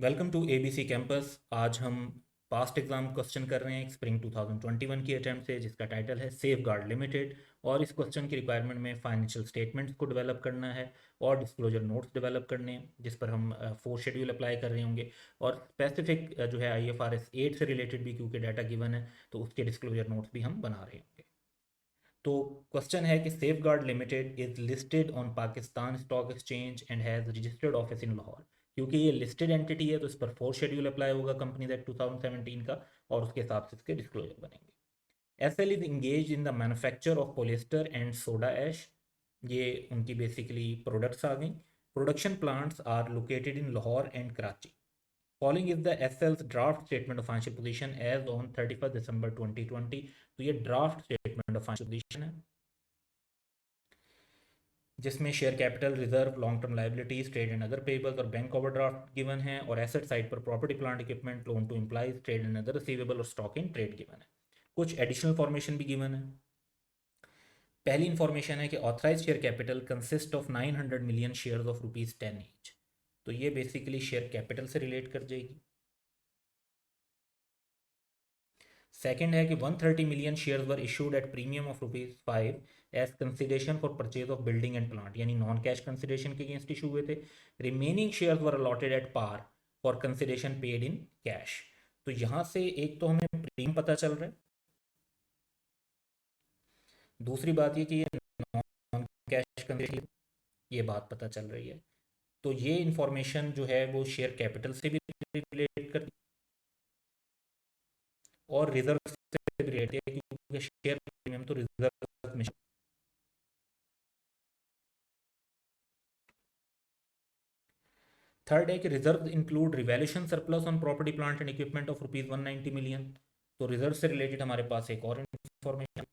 Welcome to ABC campus. आज हम past exam question कर रहे हैं एक स्प्रिंग 2021 की अटैम्प्ट से, जिसका टाइटल है सेफ गार्ड लिमिटेड। और इस क्वेश्चन की रिक्वायरमेंट में फाइनेंशियल स्टेटमेंट्स को डेवलप करना है और डिस्क्लोजर नोट्स डेवलप करने हैं, जिस पर हम 4 शेड्यूल अप्लाई कर रहे होंगे। और स्पेसिफिक जो है IFRS 8 से रिलेटेड भी, क्योंकि डाटा गिवन है तो उसके डिस्क्लोजर नोट्स भी हम बना रहे होंगे। तो क्वेश्चन है कि Safeguard limited is listed on Pakistan stock exchange and has registered office in Lahore. क्योंकि ये लिस्टेड एंटिटी है तो इस पर 4 शेड्यूल अप्लाई होगा कंपनीज एक्ट 2017 का, और उसके हिसाब से इसके डिस्क्लोजर बनेंगे। SL is engage in the manufacture of polyester and soda ash. ये उनकी बेसिकली प्रोडक्ट्स आ गई। Production plants are located in Lahore and Karachi. Following is the एसएल्स draft statement of financial position as on 31 December 2020। तो ये draft statement of financial position है, जिसमें share capital, reserve, long term liabilities, trade and other payables और bank overdraft given है। और asset side पर property, plant, equipment, loan to employees, trade and other receivable और stock in trade given है। कुछ additional formation भी given है। पहली इंफॉर्मेशन है कि authorise share capital consist of 900 million share of ₹10 each. तो ये बेसिकली शेयर कैपिटल से रिलेट कर जाएगी। सेकंड है कि 130 million shares were issued at premium of ₹5 as consideration for purchase of building and plant, यानी नॉन कैश कंसिडरेशन के against issue हुए थे। Remaining shares were allotted at par for consideration paid in cash. तो यहाँ से एक तो हमें प्रीमियम पता चल रहा है, दूसरी बात ये कि ये नॉन कैश कंसिडरेशन, ये बात पता चल रही है। तो ये इंफॉर्मेशन जो है वो शेयर कैपिटल से भी रिलेट करती है और रिजर्व से भी रिलेट है, क्योंकि शेयर प्रीमियम तो रिजर्व में। थर्ड है कि reserve include revaluation surplus on property, plant and equipment of ₹190 million. तो रिजर्व से रिलेटेड हमारे पास एक और इंफॉर्मेशन।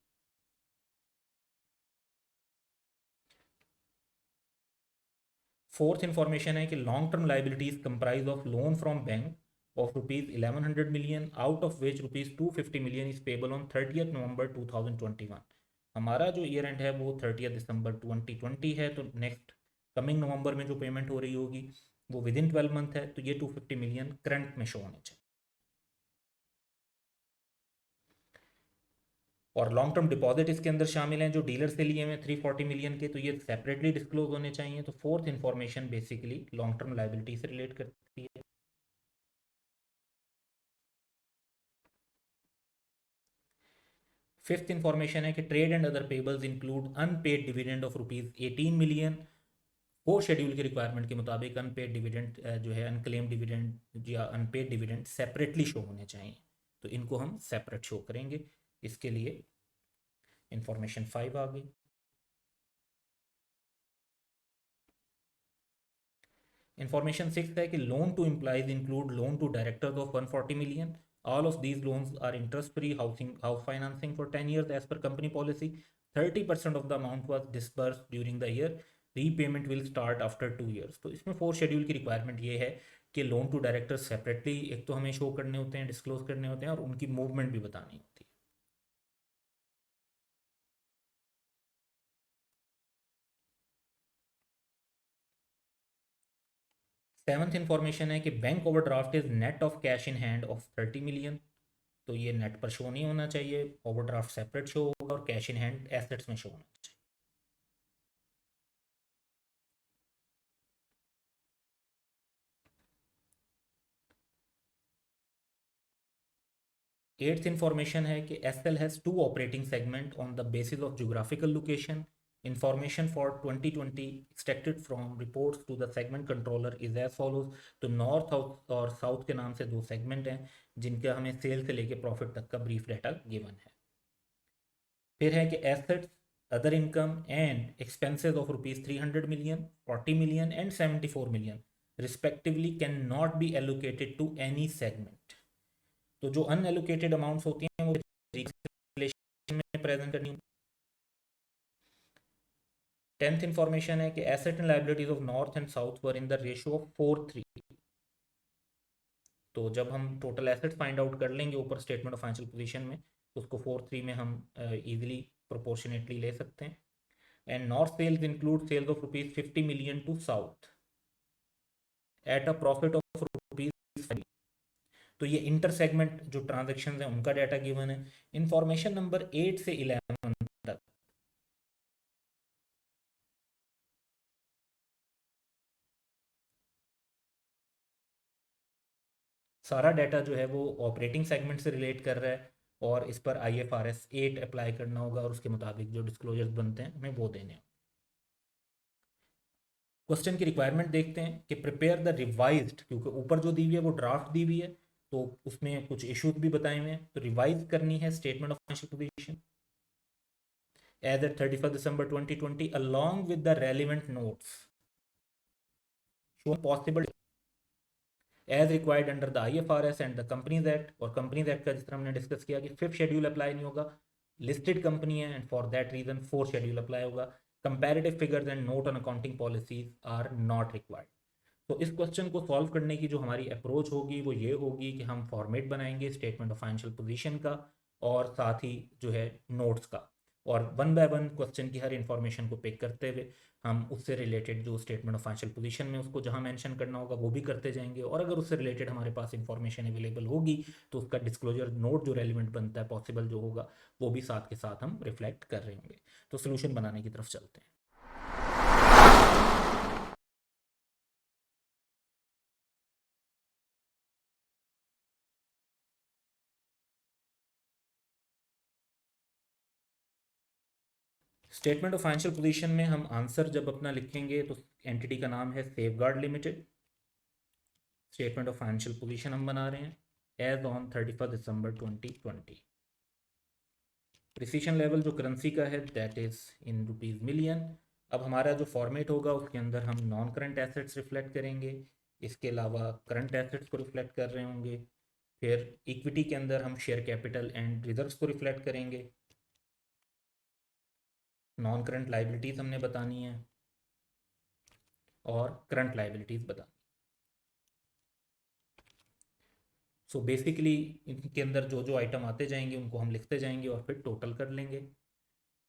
फोर्थ इंफॉर्मेशन है कि long term liabilities comprise of loan from bank of ₹1100 million, out of which ₹250 million is payable on 30 नवंबर 2021। हमारा जो year and है वो 30 दिसंबर 2020 है, तो नेक्स्ट कमिंग नवंबर में जो पेमेंट हो रही होगी वो विद इन 12 मंथ है, तो ये 250 मिलियन करंट में शो होने चाहिए। और लॉन्ग टर्म डिपॉजिट इसके अंदर शामिल हैं जो डीलर से लिए हुए 340 मिलियन के, तो ये सेपरेटली डिस्क्लोज होने चाहिए। तो fourth information basically long term liability से रिलेट करती है। फिफ्थ इंफॉर्मेशन है कि trade and other payables include unpaid dividend of ₹18 million. 4 schedule की रिक्वायरमेंट के मुताबिक अनपेड डिविडेंड जो है, अनक्लेम डिविडेंड या अनपेड डिविडेंड सेपरेटली शो होने चाहिए, तो इनको हम सेपरेट शो करेंगे। इसके लिए इंफॉर्मेशन 5 आ गई। इंफॉर्मेशन 6 है कि loan to employees include loan to directors of 140 million. All of these loans are interest free housing house financing for 10 years as per company policy. 30% of the amount was disburse during the year. Repayment will start after 2 years। तो इसमें 4 schedule की requirement ये है कि loan to directors separately एक तो हमें show करने होते हैं, डिस्क्लोज करने होते हैं, और उनकी मूवमेंट भी बतानी होती है। सेवन्थ इंफॉर्मेशन है कि bank overdraft is net of cash in hand of 30 million. तो ये नेट पर शो नहीं होना चाहिए, ओवरड्राफ्ट सेपरेट शो होगा और कैश इन हैंड एसेट्स में शो होना चाहिए। एट्थ इंफॉर्मेशन है कि SL has 2 operating segment on the basis of geographical location. Information for 2020 extracted from reports to the segment controller is as follows. तो north और south के नाम से 2 सेगमेंट हैं, जिनका हमें सेल से लेके प्रॉफिट तक का ब्रीफ डाटा गिवन है। फिर है कि assets, other income and expenses of ₹300 million, 40 million and 74 million respectively can not be allocated to any segment. तो जो अनएलोकेटेड अमाउंट्स होती हैं वो रिकन्सिलिएशन में प्रेजेंट करनी होती है। 10th इंफॉर्मेशन है कि asset and liabilities of north and south were in the ratio of 4:3। तो जब हम टोटल एसेट्स फाइंड आउट कर लेंगे ऊपर स्टेटमेंट ऑफ फाइनेंशियल पोजीशन में, तो उसको 4:3 में हम इजीली प्रोपोर्शनेटली ले सकते हैं। And north sales include sales of ₹50 million to south at a profit of तो ये इंटर सेगमेंट जो ट्रांजेक्शन है उनका डाटा गिवन है। इंफॉर्मेशन नंबर 8 से 11 तक सारा डाटा जो है वो ऑपरेटिंग सेगमेंट से रिलेट कर रहा है, और इस पर IFRS 8 अप्लाई करना होगा, और उसके मुताबिक जो डिस्क्लोजर्स बनते हैं हमें वो देने हैं। क्वेश्चन की रिक्वायरमेंट देखते हैं कि प्रिपेयर द रिवाइज्ड, क्योंकि ऊपर जो दी हुई है वो ड्राफ्ट दी हुई है, तो उसमें कुछ इश्यूज भी बताए हुए हैं, तो रिवाइज करनी है statement of financial position as at 31st December 2020 along with the relevant notes shown possible as required under the IFRS and the Companies Act। और Companies Act का जिस तरह हमने डिस्कस किया कि 5th शेड्यूल अप्लाई नहीं होगा, लिस्टेड कंपनी है, and for that reason 4th schedule apply होगा। Comparative figures and note on accounting policies are not required. तो इस क्वेश्चन को सॉल्व करने की जो हमारी अप्रोच होगी वो ये होगी कि हम फॉर्मेट बनाएंगे स्टेटमेंट ऑफ फाइनेंशियल पोजीशन का, और साथ ही जो है नोट्स का, और वन बाय वन क्वेश्चन की हर इंफॉर्मेशन को पिक करते हुए हम उससे रिलेटेड जो स्टेटमेंट ऑफ फाइनेंशियल पोजीशन में उसको जहां मेंशन करना होगा वो भी करते जाएंगे, और अगर उससे रिलेटेड हमारे पास इंफॉर्मेशन अवेलेबल होगी तो उसका डिस्क्लोजर नोट जो रेलिवेंट बनता है पॉसिबल जो होगा वो भी साथ के साथ हम रिफ्लेक्ट कर रहे होंगे। तो सोल्यूशन बनाने की तरफ चलते हैं। स्टेटमेंट ऑफ फाइनेंशियल पोजीशन में हम आंसर जब अपना लिखेंगे तो एंटिटी का नाम है Safeguard limited. Statement of financial position हम बना रहे हैं as on 31 December 2020। Precision level जो करेंसी का है that is in rupees million. अब हमारा जो फॉर्मेट होगा उसके अंदर हम नॉन करंट एसेट्स रिफ्लेक्ट करेंगे, इसके अलावा करंट एसेट्स को रिफ्लेक्ट कर रहे होंगे, फिर इक्विटी के अंदर हम शेयर कैपिटल एंड रिजर्व्स को रिफ्लेक्ट करेंगे, नॉन करंट लाइबिलिटीज़ हमने बतानी है, और करंट लाइबिलिटीज़ बतानी। सो बेसिकली इनके अंदर जो जो आइटम आते जाएंगे उनको हम लिखते जाएंगे और फिर टोटल कर लेंगे।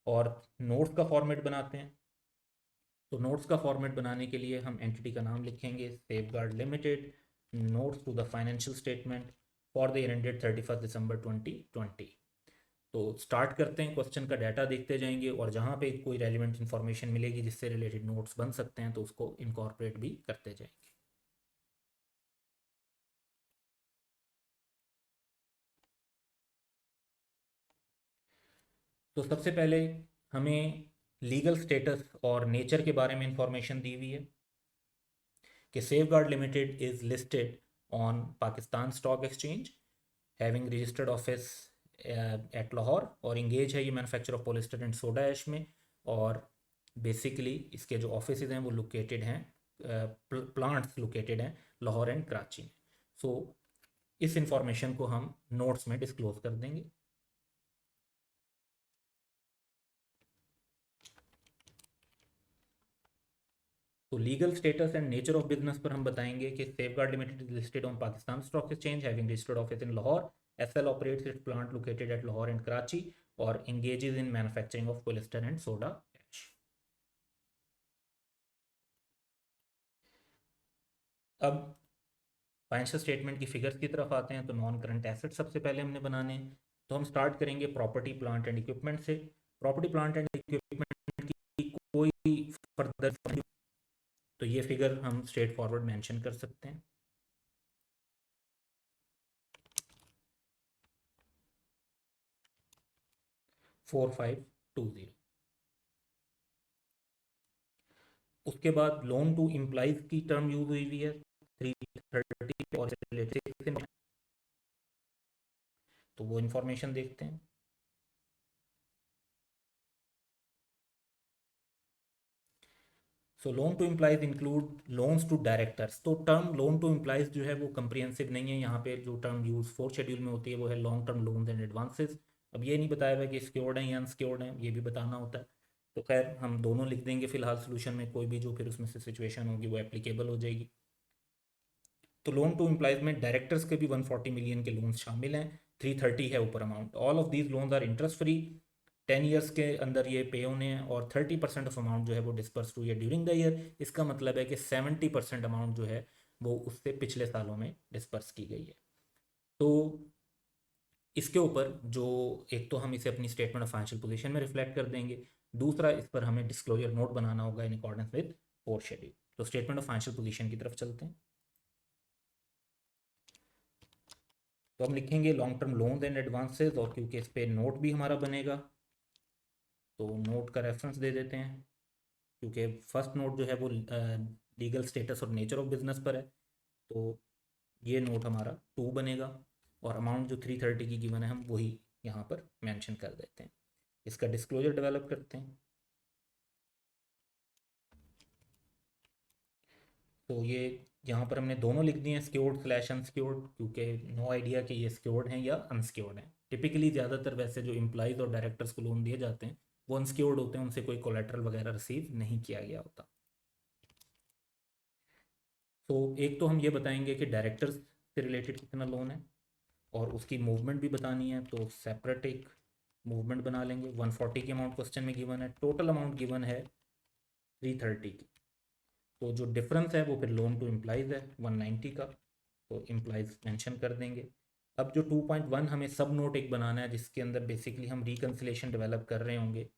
और नोट्स का फॉर्मेट बनाते हैं। तो नोट्स का फॉर्मेट बनाने के लिए हम एंटिटी का नाम लिखेंगे Safeguard limited, notes to the financial statement for the year ended 31 December 2020। तो स्टार्ट करते हैं, क्वेश्चन का डाटा देखते जाएंगे, और जहाँ पे कोई रेलिवेंट इन्फॉर्मेशन मिलेगी जिससे रिलेटेड नोट्स बन सकते हैं तो उसको इनकॉर्पोरेट भी करते जाएंगे। तो सबसे पहले हमें लीगल स्टेटस और नेचर के बारे में इंफॉर्मेशन दी हुई है कि Safeguard limited is listed on Pakistan stock exchange, having registered office at Lahore, और इंगेज है ये manufacture of polyester and soda ash में, और बेसिकली इसके जो ऑफिस हैं वो लोकेटेड हैं, प्लांट्स लोकेटेड हैं लाहौर एंड कराची में। सो इस इंफॉर्मेशन को हम नोट्स में डिस्क्लोज कर देंगे। तो legal status and nature of business पर हम बताएंगे कि Safeguard limited is listed on Pakistan stock exchange, having registered office in Lahore, SL operates its plant located at Lahore and Karachi, और engages in manufacturing of polyester and soda ash। अब financial statement की figures की तरफ आते हैं। तो नॉन करंट एसेट सबसे पहले हमने बनाने हैं, तो हम स्टार्ट करेंगे प्रॉपर्टी प्लांट एंड इक्विपमेंट से। प्रॉपर्टी प्लांट एंड इक्विपमेंट की कोई फर्दर, तो ये फिगर हम स्ट्रेट फॉरवर्ड मेंशन कर सकते हैं। Four five two zero. उसके बाद लोन टू इम्प्लाइज की टर्म यूज हुई है 330 और रिलेटेड, तो वो इंफॉर्मेशन देखते हैं। So loan to employees include loans to directors. तो टर्म लोन टू इम्प्लाइज जो है वो कंप्रिहेंसिव नहीं है, यहाँ पे जो टर्म यूज 4th शेड्यूल में होती है वो है long term loans and advances. अब ये नहीं बताया हुआ कि सिक्योर्ड हैं या अनसिक्योर्ड हैं, ये भी बताना होता है। तो खैर हम दोनों लिख देंगे फिलहाल सोल्यूशन में, कोई भी जो फिर उसमें से सिचुएशन होगी वो एप्लीकेबल हो जाएगी। तो लोन टू इम्प्लाइज में डायरेक्टर्स के भी 140 मिलियन के लोन्स शामिल हैं, 330 है ऊपर amount. All of these loans are interest free, 10 years के अंदर ये पे होने हैं, और 30% ऑफ अमाउंट जो है वो डिस्पर्स हुई है ड्यूरिंग द ईयर। इसका मतलब है कि 70% अमाउंट जो है वो उससे पिछले सालों में डिस्पर्स की गई है। तो इसके ऊपर जो एक तो हम इसे अपनी स्टेटमेंट ऑफ फाइनेंशियल पोजीशन में रिफ्लेक्ट कर देंगे, दूसरा इस पर हमें डिस्क्लोजर नोट बनाना होगा in accordance with fourth schedule. तो स्टेटमेंट ऑफ फाइनेंशियल पोजीशन की तरफ चलते हैं। तो हम लिखेंगे long term loans and advances, और क्योंकि इस पर नोट भी हमारा बनेगा तो नोट का रेफरेंस दे देते हैं, क्योंकि फर्स्ट नोट जो है वो लीगल स्टेटस और नेचर ऑफ बिजनेस पर है। तो ये नोट हमारा 2 बनेगा, और अमाउंट जो 330 की गिवन है हम वही यहाँ पर मेंशन कर देते हैं। इसका डिस्क्लोजर डेवलप करते हैं। तो ये यहाँ पर हमने दोनों लिख दिए हैं, स्क्योर्ड स्लैश अनस्क्योर्ड, क्योंकि नो आइडिया कि ये स्क्योर्ड हैं या अनस्क्योर्ड हैं। टिपिकली ज़्यादातर वैसे जो एम्प्लॉयज़ और डायरेक्टर्स को लोन दिए जाते हैं वो अनस्क्योर्ड होते हैं, उनसे कोई कोलेट्रल वगैरह रिसीव नहीं किया गया होता। तो एक तो हम ये बताएंगे कि डायरेक्टर्स से रिलेटेड कितना लोन है, और उसकी मूवमेंट भी बतानी है। तो सेपरेट एक मूवमेंट बना लेंगे। 140 की अमाउंट क्वेश्चन में गिवन है, टोटल अमाउंट गिवन है 330 की। तो जो डिफरेंस है वो फिर लोन टू एम्प्लॉयज़ है 190 का, तो एम्प्लॉयज़ मेंशन कर देंगे। अब जो 2.1 हमें सब नोट एक बनाना है, जिसके अंदर बेसिकली हम रिकन्सिलेशन डेवलप कर रहे होंगे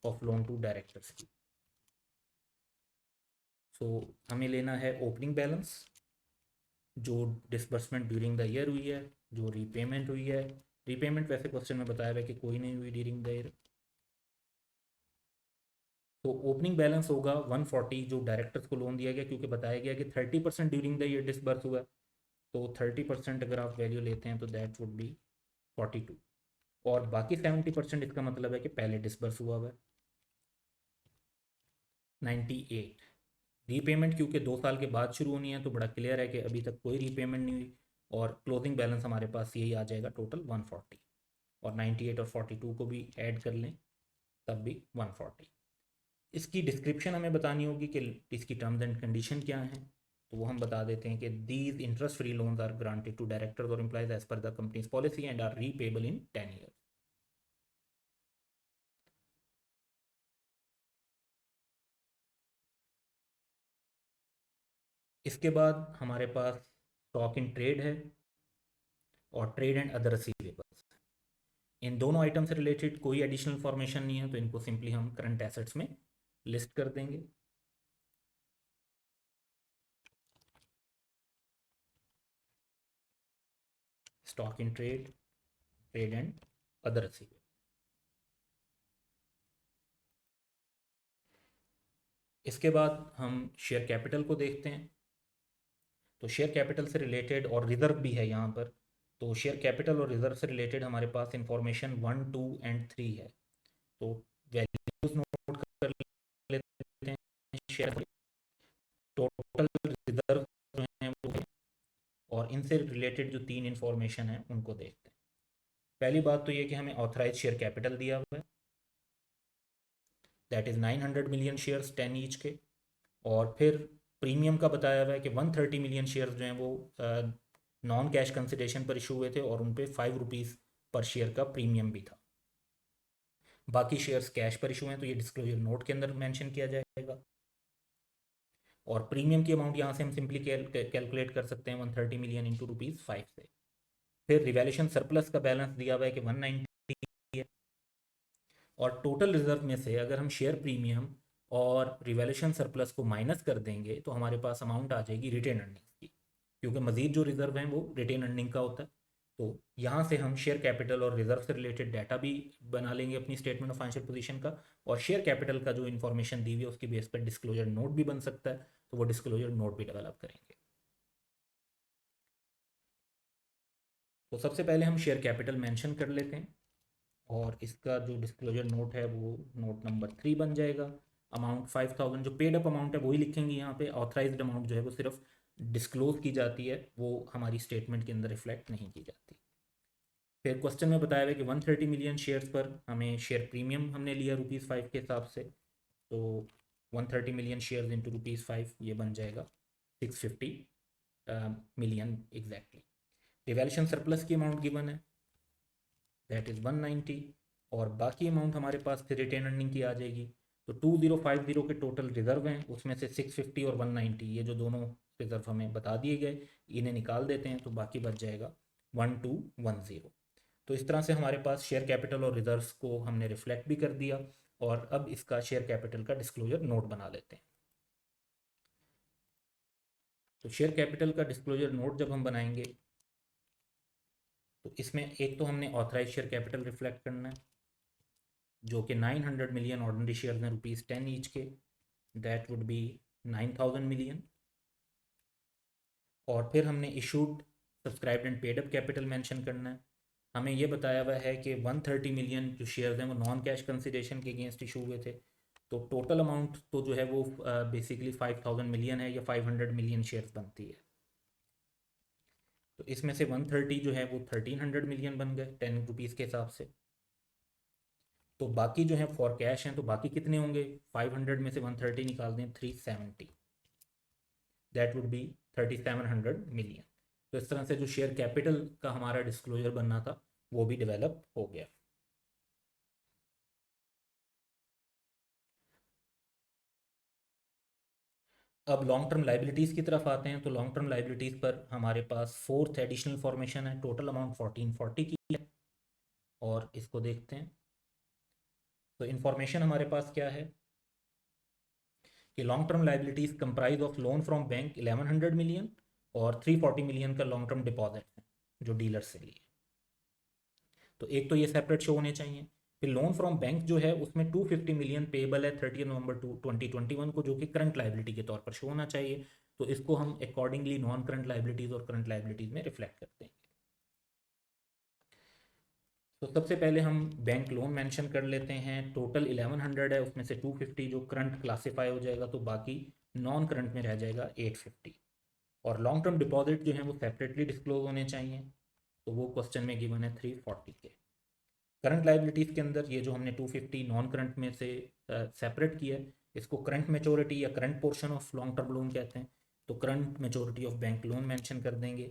ऑफ लोन टू डायरेक्टर्स की। सो हमें लेना है ओपनिंग बैलेंस, जो डिसबर्समेंट ड्यूरिंग द ईयर हुई है, जो रीपेमेंट हुई है। रीपेमेंट वैसे क्वेश्चन में बताया हुआ है कि कोई नहीं हुई ड्यूरिंग द ईयर। तो ओपनिंग बैलेंस होगा 140 जो डायरेक्टर्स को लोन दिया गया, क्योंकि बताया गया कि 30% ड्यूरिंग द ईयर डिसबर्स हुआ है। तो 30% अगर आप वैल्यू लेते हैं तो दैट वुड बी 42, और बाकी 70% इसका मतलब है कि पहले डिसबर्स हुआ हुआ है 98। रीपेमेंट क्योंकि 2 साल के बाद शुरू होनी है, तो बड़ा क्लियर है कि अभी तक कोई रीपेमेंट नहीं हुई, और क्लोजिंग बैलेंस हमारे पास यही आ जाएगा टोटल 140, और 98 और 42 को भी ऐड कर लें तब भी 140। इसकी डिस्क्रिप्शन हमें बतानी होगी कि इसकी टर्म्स एंड कंडीशन क्या हैं। तो वो हम बता देते हैं कि these interest free loans are granted to directors और employees as per the company's policy and are repayable in 10 years. इसके बाद हमारे पास स्टॉक इन ट्रेड है और ट्रेड एंड अदर रिसीवेबल्स। इन दोनों आइटम से रिलेटेड कोई एडिशनल इन्फॉर्मेशन नहीं है, तो इनको सिंपली हम करंट एसेट्स में लिस्ट कर देंगे। Stock in trade, trade and other receivable. इसके बाद हम शेयर कैपिटल को देखते हैं। तो शेयर कैपिटल से रिलेटेड और रिजर्व भी है यहाँ पर। तो शेयर कैपिटल और रिजर्व से रिलेटेड हमारे पास इंफॉर्मेशन 1, 2 एंड 3 है। तो वैल्यूज नोट कर लेते हैं। शेयर टोटल रिजर्व जो हैं वो है, और इनसे रिलेटेड जो 3 इंफॉर्मेशन है उनको देखते हैं। पहली बात तो ये कि हमें ऑथराइज शेयर कैपिटल दिया हुआ है, that is 900 million shares 10 each के। और फिर प्रीमियम का बताया हुआ है कि 130 मिलियन शेयर्स जो हैं वो नॉन कैश कंसिडरेशन पर इशू हुए थे, और उन पर ₹5 पर शेयर का प्रीमियम भी था। बाकी शेयर्स कैश पर इशू हैं, तो ये डिस्क्लोजर नोट के अंदर मेंशन किया जाएगा। और प्रीमियम की अमाउंट यहाँ से हम सिंपली कैलकुलेट कर सकते हैं 130 मिलियन इंटू ₹5 से। फिर रिवैल्यूएशन सरप्लस का बैलेंस दिया हुआ है कि 190 है, और टोटल रिजर्व में से अगर हम शेयर प्रीमियम और रिवैल्यूएशन सरप्लस को माइनस कर देंगे तो हमारे पास अमाउंट आ जाएगी रिटेन अर्निंग्स की, क्योंकि मजीद जो रिजर्व हैं वो रिटेन अर्निंग का होता है। तो यहाँ से हम शेयर कैपिटल और रिजर्व से रिलेटेड डाटा भी बना लेंगे अपनी स्टेटमेंट ऑफ फाइनेंशियल पोजीशन का, और शेयर कैपिटल का जो इन्फॉर्मेशन दी हुई है उसकी बेस पर डिस्क्लोजर नोट भी बन सकता है, तो वो डिस्क्लोजर नोट भी डेवलप करेंगे। तो सबसे पहले हम शेयर कैपिटल मेंशन कर लेते हैं, और इसका जो डिस्क्लोजर नोट है वो नोट नंबर 3 बन जाएगा। अमाउंट 5000 जो पेड अप अमाउंट है वही लिखेंगे यहाँ पे। ऑथराइज्ड अमाउंट जो है वो सिर्फ डिस्क्लोज की जाती है, वो हमारी स्टेटमेंट के अंदर रिफ्लेक्ट नहीं की जाती। फिर क्वेश्चन में बताया हुआ है कि 130 मिलियन शेयर्स पर हमें शेयर प्रीमियम हमने लिया ₹5 के हिसाब से। तो 130 मिलियन शेयर्स इंटू ₹5 ये बन जाएगा 650 मिलियन एग्जैक्टली। रिवैल्यूएशन सरप्लस की अमाउंट गिवन है, दैट इज़ 190, और बाकी अमाउंट हमारे पास फिर रिटेन अर्निंग की आ जाएगी। तो 2050 के टोटल रिजर्व हैं, उसमें से 650 और 190 ये जो दोनों रिजर्व हमें बता दिए गए इन्हें निकाल देते हैं, तो बाकी बच जाएगा 1210। तो इस तरह से हमारे पास शेयर कैपिटल और रिजर्व्स को हमने रिफ्लेक्ट भी कर दिया, और अब इसका शेयर कैपिटल का डिस्क्लोजर नोट बना लेते हैं। तो शेयर कैपिटल का डिस्क्लोजर नोट जब हम बनाएंगे तो इसमें एक तो हमने ऑथराइज शेयर कैपिटल रिफ्लेक्ट करना है, जो कि 900 मिलियन ऑर्डिनरी शेयर हैं ₹10 ईच के, दैट वुड बी 9000 मिलियन। और फिर हमने issued, subscribed and paid up capital mention करना है। हमें ये बताया हुआ है कि 130 मिलियन जो शेयर्स हैं वो नॉन कैश कंसिडरेशन के अगेंस्ट इशू हुए थे। तो टोटल अमाउंट तो जो है वो बेसिकली 5000 मिलियन है, या 500 मिलियन शेयर्स बनती है। तो इसमें से 130 जो है वो 1300 मिलियन बन गए 10 रुपीज़ के हिसाब से। तो बाकी जो है फॉर कैश हैं, तो बाकी कितने होंगे? 500 में से 130 निकाल दें, 370, दैट वुड बी 3700 मिलियन। तो इस तरह से जो शेयर कैपिटल का हमारा डिस्क्लोजर बनना था वो भी डेवलप हो गया। अब लॉन्ग टर्म लाइबिलिटीज़ की तरफ आते हैं। तो लॉन्ग टर्म लाइबिलिटीज़ पर हमारे पास फोर्थ एडिशनल फॉर्मेशन है, टोटल अमाउंट 1440 की है, और इसको देखते हैं। तो इन्फॉर्मेशन हमारे पास क्या है कि long term liabilities comprise of loan from bank 1100 million, और 340 मिलियन का लॉन्ग टर्म डिपॉजिट है जो डीलर से लिए। तो एक तो ये सेपरेट शो होने चाहिए। फिर लोन फ्रॉम बैंक जो है उसमें 250 मिलियन पेबल है 30 नवंबर 2021 को, जो कि करंट लाइबिलिटी के तौर पर शो होना चाहिए। तो इसको हम अकॉर्डिंगली नॉन करंट लाइबिलिटीज़ और करंट लाइबिलिटीज़ में रिफ्लेक्ट करते हैं। तो सबसे पहले हम बैंक लोन मेंशन कर लेते हैं। टोटल 1100 है, उसमें से 250 जो करंट क्लासीफाई हो जाएगा, तो बाकी नॉन करंट में रह जाएगा 850। और लॉन्ग टर्म डिपॉजिट जो है वो सेपरेटली डिस्क्लोज होने चाहिए, तो वो क्वेश्चन में गिवन है 340 के। करंट लाइबिलिटीज़ के अंदर ये जो हमने 250 नॉन करंट में से सेपरेट किया है, इसको करंट मेचोरिटी या current portion of long term loan कहते हैं। तो current maturity of bank loan mention कर देंगे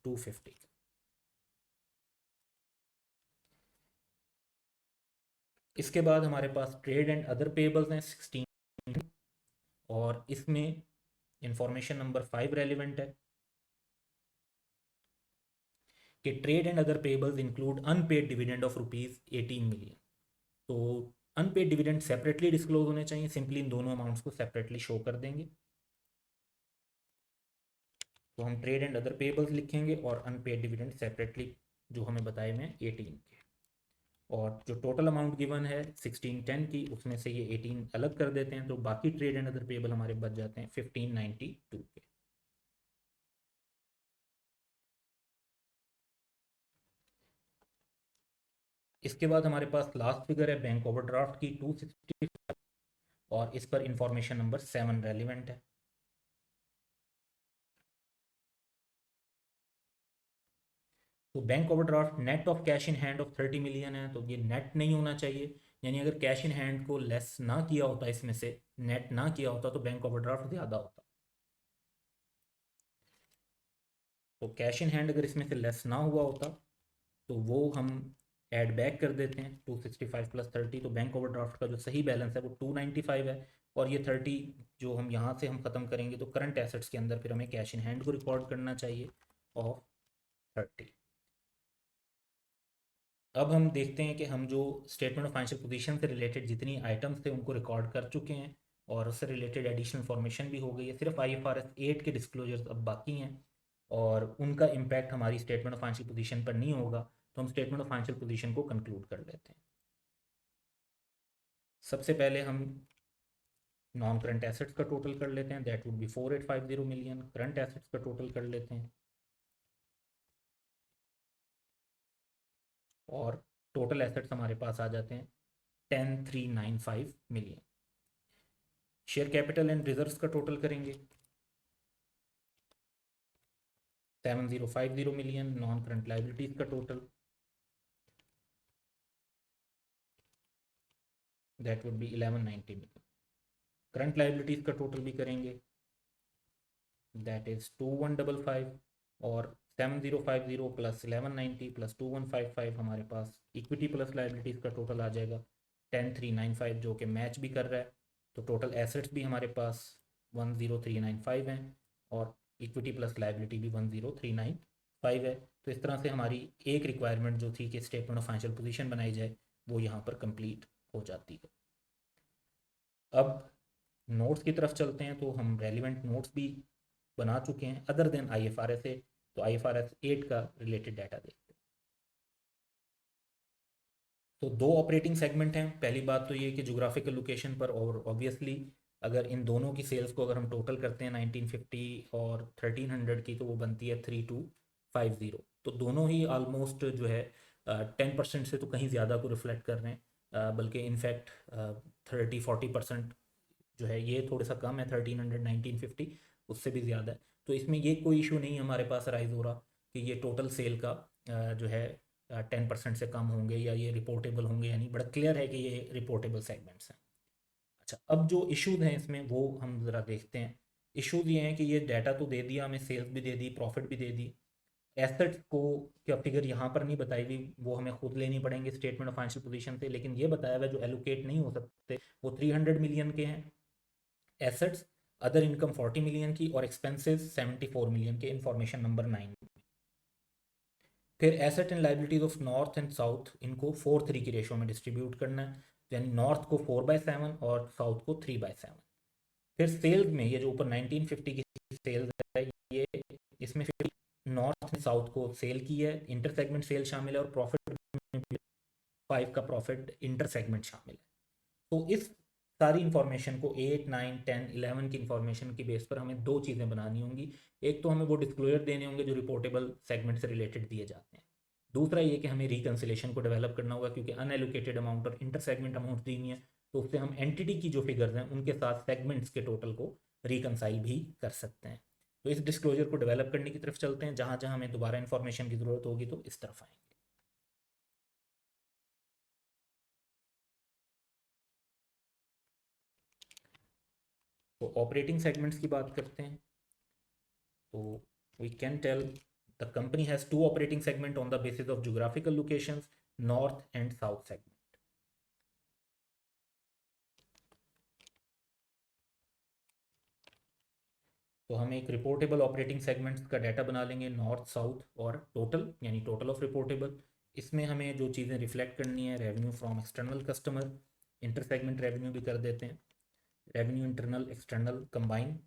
250। इसके बाद हमारे पास ट्रेड एंड अदर पेबल्स हैं 16, और इसमें इंफॉर्मेशन नंबर 5 रेलिवेंट है कि trade and other payables include unpaid dividend of ₹18 million. तो अनपेड डिविडेंड सेपरेटली डिस्क्लोज होने चाहिए, सिंपली इन दोनों अमाउंट्स को सेपरेटली शो कर देंगे। तो हम ट्रेड एंड अदर पेबल्स लिखेंगे और अनपेड डिविडेंड सेपरेटली जो हमें बताए हुए हैं 18 के। और जो टोटल अमाउंट गिवन है 1610 की, उसमें से ये 18 अलग कर देते हैं, तो बाकी ट्रेड एंड अदर पेबल हमारे बच जाते हैं 1592 के। इसके बाद हमारे पास लास्ट फिगर है बैंक ओवरड्राफ्ट की 260, और इस पर इंफॉर्मेशन नंबर 7 रेलिवेंट है। तो bank overdraft net of cash in hand of 30 million है, तो ये नेट नहीं होना चाहिए। यानी अगर कैश इन हैंड को लेस ना किया होता, इसमें से नेट ना किया होता, तो बैंक ओवरड्राफ्ट ज़्यादा होता। तो कैश इन हैंड अगर इसमें से लेस ना हुआ होता तो वो हम ऐड बैक कर देते हैं 265 प्लस 30। तो बैंक ओवरड्राफ्ट का जो सही बैलेंस है वो 295 है, और ये 30 जो हम यहाँ से हम ख़त्म करेंगे तो करंट एसेट्स के अंदर फिर हमें कैश इन हैंड को रिकॉर्ड करना चाहिए ऑफ 30। अब हम देखते हैं कि हम जो स्टेटमेंट ऑफ फाइनेंशियल पोजीशन से रिलेटेड जितनी आइटम्स थे उनको रिकॉर्ड कर चुके हैं, और उससे रिलेटेड एडिशनल इन्फॉर्मेशन भी हो गई है। सिर्फ IFRS 8 के डिस्क्लोजर्स अब बाकी हैं, और उनका इम्पैक्ट हमारी स्टेटमेंट ऑफ फाइनेंशियल पोजीशन पर नहीं होगा। तो हम स्टेटमेंट ऑफ फाइनेंशियल पोजीशन को कंक्लूड कर लेते हैं। सबसे पहले हम नॉन करंट एसेट्स का टोटल कर लेते हैं, that would be 4850 million. Current assets का टोटल कर लेते हैं, और टोटल एसेट्स हमारे पास आ जाते हैं 10395 million. Share capital and reserves का टोटल करेंगे 7050 मिलियन। नॉन करंट लाइबिलिटीज का total that would be 1190 million. Current liabilities का टोटल भी करेंगे, दैट इज 2155, और 7050 प्लस 1190 प्लस 2155 हमारे पास इक्विटी प्लस लाइबिलिटीज का टोटल आ जाएगा 10395, जो कि मैच भी कर रहा है। तो टोटल एसेट्स भी हमारे पास 10395 हैं, और इक्विटी प्लस लाइबिलिटी भी 10395 5 है। तो इस तरह से हमारी एक रिक्वायरमेंट जो थी कि स्टेटमेंट ऑफ फाइनेंशियल पोजीशन बनाई जाए वो यहाँ पर कंप्लीट हो जाती है। अब नोट्स की तरफ चलते हैं। तो हम रेलिवेंट नोट्स भी बना चुके हैं अदर देन IFRS से। तो IFRS 8 का रिलेटेड डाटा देखते हैं। तो दो ऑपरेटिंग सेगमेंट हैं। पहली बात तो ये कि जोग्राफिकल लोकेशन पर, और ऑब्वियसली अगर इन दोनों की सेल्स को अगर हम टोटल करते हैं 1950 और 1300 की, तो वो बनती है 3250। तो दोनों ही ऑलमोस्ट जो है 10% से तो कहीं ज़्यादा को रिफ्लेक्ट कर रहे हैं, बल्कि इनफैक्ट 30-40% जो है ये थोड़ा सा कम है। 1300 1950 उससे भी ज़्यादा है। तो इसमें ये कोई इशू नहीं हमारे पास राइज हो रहा कि ये टोटल सेल का जो है 10% से कम होंगे या ये रिपोर्टेबल होंगे या नहीं। बड़ा क्लियर है कि ये रिपोर्टेबल सेगमेंट्स हैं। अच्छा, अब जो इश्यूज हैं इसमें वो हम ज़रा देखते हैं। इश्यूज ये हैं कि ये डाटा तो दे दिया हमें, सेल्स भी दे दी, प्रॉफिट भी दे दी। एसेट्स को क्या फिगर यहाँ पर नहीं बताई हुई, वो हमें खुद लेनी पड़ेंगे स्टेटमेंट ऑफ फाइनेंशियल पोजीशन से। लेकिन ये बताया हुआ जो एलोकेट नहीं हो सकते वो 300 मिलियन के हैं एसेट्स, अदर इनकम 40 मिलियन की, और एक्सपेंसेस 74 मिलियन के, इंफॉर्मेशन नंबर 9। फिर asset and liabilities of north and south, इनको 4:3 की रेशो में डिस्ट्रीब्यूट करना है। यानी नॉर्थ को 4/7 और साउथ को 3/7। फिर सेल्स में ये जो ऊपर 1950 की सेल्स है, ये इसमें फिर नॉर्थ एंड साउथ को सेल की है, इंटर सेगमेंट सेल शामिल है, और प्रॉफिट में 5 का प्रॉफिट इंटर सेगमेंट शामिल है। तो इस सारी इंफॉर्मेशन को 8, 9, 10, 11 की इंफॉर्मेशन की बेस पर हमें दो चीज़ें बनानी होंगी। एक तो हमें वो डिस्क्लोजर देने होंगे जो रिपोर्टेबल सेगमेंट से रिलेटेड दिए जाते हैं। दूसरा ये कि हमें रिकन्सिलेशन को डेवलप करना होगा, क्योंकि अनएलोकेटेड अमाउंट और इंटर सेगमेंट अमाउंट दी हुई है। तो उससे हम एंटिटी की जो फिगर्स हैं उनके साथ सेगमेंट्स के टोटल को रिकनसाइल भी कर सकते हैं। तो इस डिस्क्लोजर को डेवलप करने की तरफ चलते हैं। जहाँ जहाँ हमें दोबारा इंफॉर्मेशन की ज़रूरत होगी तो इस तरफ आएंगे। तो ऑपरेटिंग सेगमेंट्स की बात करते हैं। तो we can tell the company has two operating segment on the basis of geographical locations, north and south segment. तो हम एक रिपोर्टेबल ऑपरेटिंग सेगमेंट्स का डाटा बना लेंगे, नॉर्थ, साउथ और टोटल, यानी टोटल ऑफ रिपोर्टेबल। इसमें हमें जो चीज़ें रिफ्लेक्ट करनी है, revenue from external customer, inter segment revenue भी कर देते हैं, रेवेन्यू इंटरनल एक्सटर्नल कंबाइन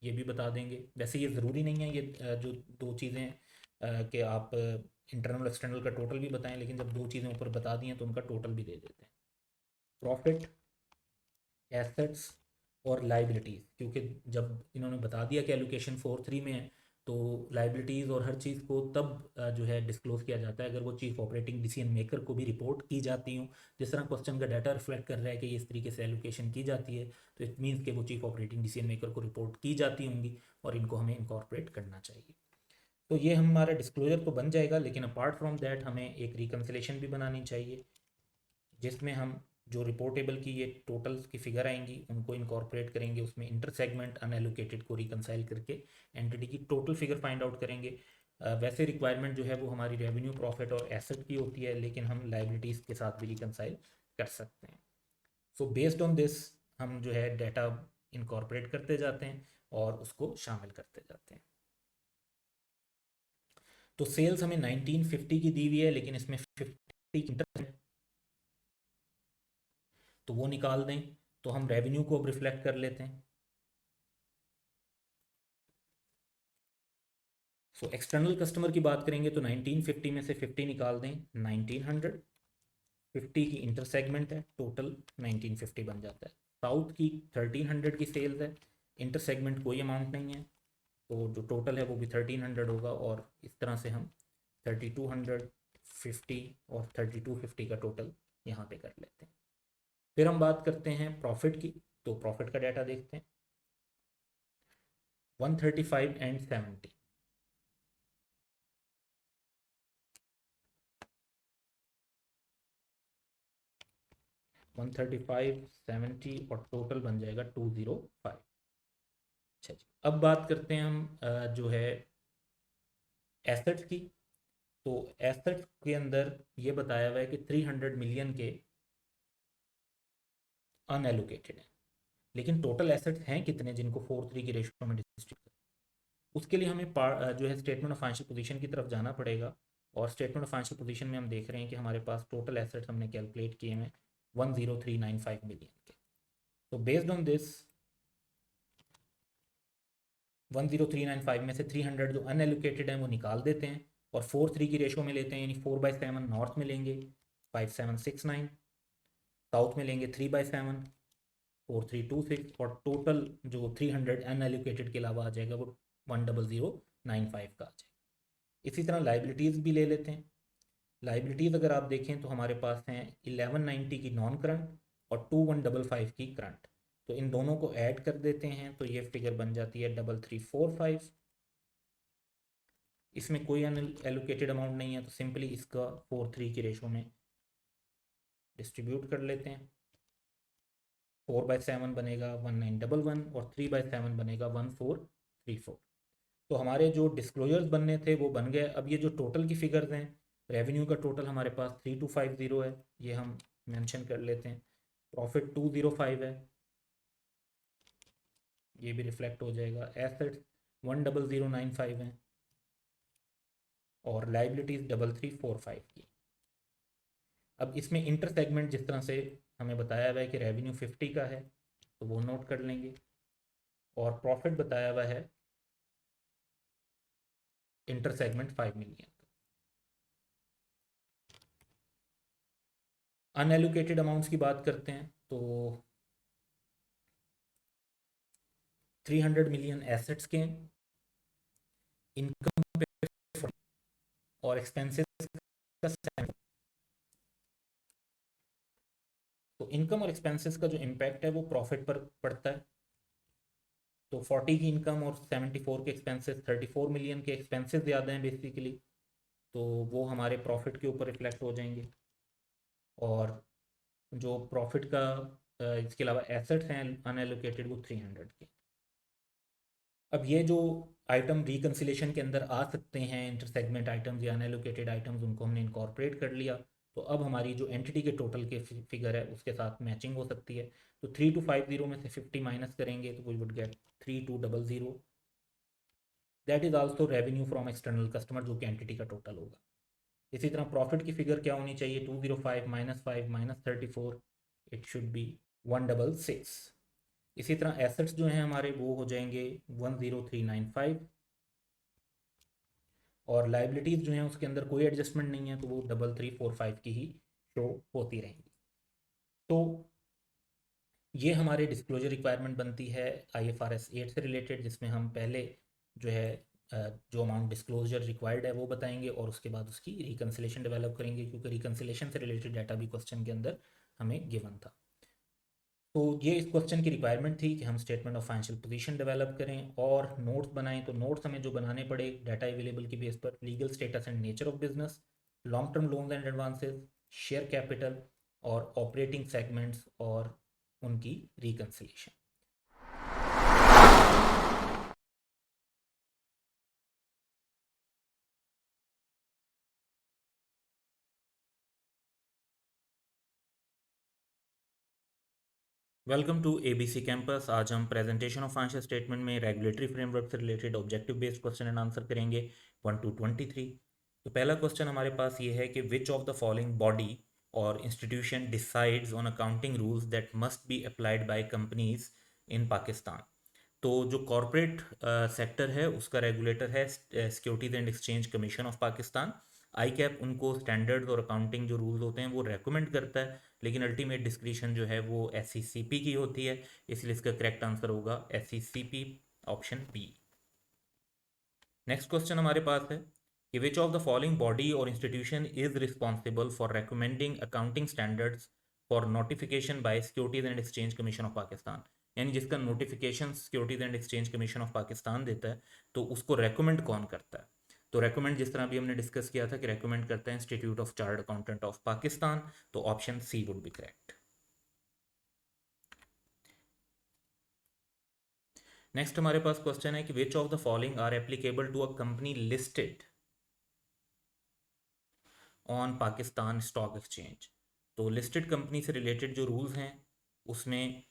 ये भी बता देंगे। वैसे ये ज़रूरी नहीं है ये जो दो चीज़ें कि आप इंटरनल एक्सटर्नल का टोटल भी बताएं, लेकिन जब दो चीज़ें ऊपर बता दी हैं तो उनका टोटल भी दे देते हैं। प्रॉफिट, एसेट्स और लाइबिलिटीज़, क्योंकि जब इन्होंने बता दिया कि एलोकेशन 4:3 में है तो लाइबिलिटीज़ और हर चीज़ को तब जो है डिस्क्लोज किया जाता है अगर वो चीफ ऑपरेटिंग डिसीजन मेकर को भी रिपोर्ट की जाती हूँ। जिस तरह क्वेश्चन का डाटा रिफ्लेक्ट कर रहा है कि ये इस तरीके से एलोकेशन की जाती है, तो इट मीन्स कि वो चीफ ऑपरेटिंग डिसीजन मेकर को रिपोर्ट की जाती होंगी और इनको हमें इनकॉर्पोरेट करना चाहिए। तो ये हमारा डिस्क्लोजर तो बन जाएगा, लेकिन अपार्ट फ्रॉम दैट हमें एक रिकन्सिलेशन भी बनानी चाहिए जिसमें हम जो रिपोर्टेबल की ये टोटल की फिगर आएंगी उनको इनकॉर्पोरेट करेंगे, उसमें इंटर सेगमेंट अनएलोकेटेड को रिकनसाइल करके एंटिटी की टोटल फिगर फाइंड आउट करेंगे। वैसे रिक्वायरमेंट जो है वो हमारी रेवेन्यू, प्रॉफिट और एसेट की होती है, लेकिन हम लाइबिलिटीज़ के साथ भी रिकनसाइल कर सकते हैं। सो बेस्ड ऑन दिस हम जो है डाटा इनकॉर्पोरेट करते जाते हैं और उसको शामिल करते जाते हैं। तो सेल्स हमें 1950 की दी हुई है, लेकिन इसमें 50 इंटर, तो वो निकाल दें। तो हम रेवेन्यू को अब रिफ्लेक्ट कर लेते हैं। सो एक्सटर्नल कस्टमर की बात करेंगे तो 1950 में से 50 निकाल दें, 1900। 50 की इंटर सेगमेंट है, टोटल 1950 बन जाता है। साउथ की 1300 की सेल्स है, इंटर सेगमेंट कोई अमाउंट नहीं है, तो जो टोटल है वो भी 1300 होगा। और इस तरह से हम 3200, 50 और 3250 का टोटल यहाँ पे कर लेते हैं। फिर हम बात करते हैं प्रॉफिट की। तो प्रॉफिट का डाटा देखते हैं, 135 एंड 70। 135, 70 और टोटल बन जाएगा 205। अच्छा जी, अब बात करते हैं हम जो है एसेट्स की। तो एसेट्स के अंदर ये बताया हुआ है कि 300 मिलियन के अनएलोकेटेड है, लेकिन टोटल एसेट्स हैं कितने जिनको 4:3 की रेशो में डिस्ट्रीब्यूट करें। उसके लिए हमें जो है स्टेटमेंट ऑफ फाइनेंशियल पोजीशन की तरफ जाना पड़ेगा। और स्टेटमेंट ऑफ फाइनेंशियल पोजीशन में हम देख रहे हैं कि हमारे पास टोटल एसेट्स हमने कैलकुलेट किए हैं 10395 मिलियन के। तो बेस्ड ऑन दिस 10395 में से 300 जो अनएलोकेटेड हैं वो निकाल देते हैं और 4:3 की रेशो में लेते हैं, यानी 4/7 नॉर्थ में लेंगे, 5769 साउथ में लेंगे, 3/7 4326 और टोटल जो 300 अनएलोकेटेड के अलावा आ जाएगा वो 10095 का आ जाएगा। इसी तरह लाइबिलिटीज़ भी ले लेते हैं। लाइबिलिटीज़ अगर आप देखें तो हमारे पास हैं 1190 की नॉन करंट और 2155 की करंट। तो इन दोनों को ऐड कर देते हैं तो ये फिगर बन जाती है 3345। इसमें कोई अनएलोकेटेड अमाउंट नहीं है तो सिंपली इसका 4:3 की रेशो में डिस्ट्रीब्यूट कर लेते हैं। 4/7 बनेगा 1911 और 3/7 बनेगा 1434। तो हमारे जो डिस्क्लोजर्स बनने थे वो बन गए। अब ये जो टोटल की फिगर्स हैं, रेवेन्यू का टोटल हमारे पास 3250 है, ये हम मेंशन कर लेते हैं। प्रॉफिट 205 है, ये भी रिफ्लेक्ट हो जाएगा। एसेट्स 10095 हैं और लाइबिलिटीज़ 3345 की। अब इसमें इंटर सेगमेंट जिस तरह से हमें बताया हुआ है कि रेवेन्यू 50 का है तो वो नोट कर लेंगे और प्रॉफिट बताया हुआ है inter segment 5 million. Unallocated amounts की बात करते हैं तो 300 मिलियन एसेट्स के, इनकम पे और एक्सपेंसेस का 7। तो इनकम और एक्सपेंसेस का जो इम्पैक्ट है वो प्रॉफिट पर पड़ता है। तो 40 की इनकम और 74 के एक्सपेंसेस, 34 मिलियन के एक्सपेंसेस ज़्यादा हैं बेसिकली, तो वो हमारे प्रॉफिट के ऊपर रिफ्लेक्ट हो जाएंगे। और जो प्रॉफिट का इसके अलावा एसेट्स हैं अनएलोकेटेड वो 300 के। अब ये जो आइटम रिकन्सिलेशन के अंदर आ सकते हैं, इंटर सेगमेंट आइटम्स या अनएलोकेटेड आइटम्स, उनको हमने इनकॉर्पोरेट कर लिया। तो अब हमारी जो एंटिटी के टोटल के फिगर है उसके साथ मैचिंग हो सकती है। तो 3250 में से 50 माइनस करेंगे तो we would get 3200। That is also revenue from external customer, जो कि एंटिटी का टोटल होगा। इसी तरह प्रॉफिट की फिगर क्या होनी चाहिए, 205 minus 5 minus 34, it should be 166। इसी तरह एसेट्स जो हैं हमारे वो हो जाएंगे 10395 और लाइबिलिटीज़ जो हैं उसके अंदर कोई एडजस्टमेंट नहीं है तो वो 3345 की ही शो होती रहेंगी। तो ये हमारे डिस्क्लोजर रिक्वायरमेंट बनती है IFRS 8 से रिलेटेड, जिसमें हम पहले जो है जो अमाउंट डिस्क्लोजर रिक्वायर्ड है वो बताएंगे और उसके बाद उसकी रिकन्सिलेशन डेवलप करेंगे, क्योंकि रिकन्सिलेशन से रिलेटेड डाटा भी क्वेश्चन के अंदर हमें गिवन था। तो ये इस क्वेश्चन की रिक्वायरमेंट थी कि हम statement of financial position develop करें और नोट्स बनाएं। तो नोट्स हमें जो बनाने पड़े डाटा अवेलेबल की बेस पर, legal status and nature of business, long term loans and advances, share capital और ऑपरेटिंग सेगमेंट्स और उनकी reconciliation. Welcome to ABC campus. आज हम प्रेजेंटेशन ऑफ फाइनेंशियल स्टेटमेंट में रेगुलेटरी फ्रेमवर्क से related objective based question and answer करेंगे 1 to 23। तो पहला क्वेश्चन हमारे पास ये है कि which of the following body और institution decides on accounting rules that must be applied by companies in Pakistan. तो जो कॉरपोरेट सेक्टर है उसका रेगुलेटर है securities and exchange commission of Pakistan. ICAP उनको स्टैंडर्ड्स और अकाउंटिंग जो रूल्स होते हैं वो रेकमेंड करता है, लेकिन अल्टीमेट डिस्क्रिशन जो है वो SECP की होती है, इसलिए इसका करेक्ट आंसर होगा SECP, option B. Next question हमारे पास है कि which of the following body और institution is responsible for recommending accounting standards for notification by securities and exchange commission of Pakistan. यानी जिसका notification securities and exchange commission of Pakistan देता है तो उसको रेकमेंड कौन करता है। तो रेकमेंड जिस तरह भी हमने डिस्कस किया था कि रेकमेंड करता है institute of chartered accountant of Pakistan, तो option C would be correct. Next हमारे पास क्वेश्चन है कि which of the following are applicable to a company listed on Pakistan stock exchange. तो लिस्टेड कंपनी से रिलेटेड जो रूल्स हैं उसमें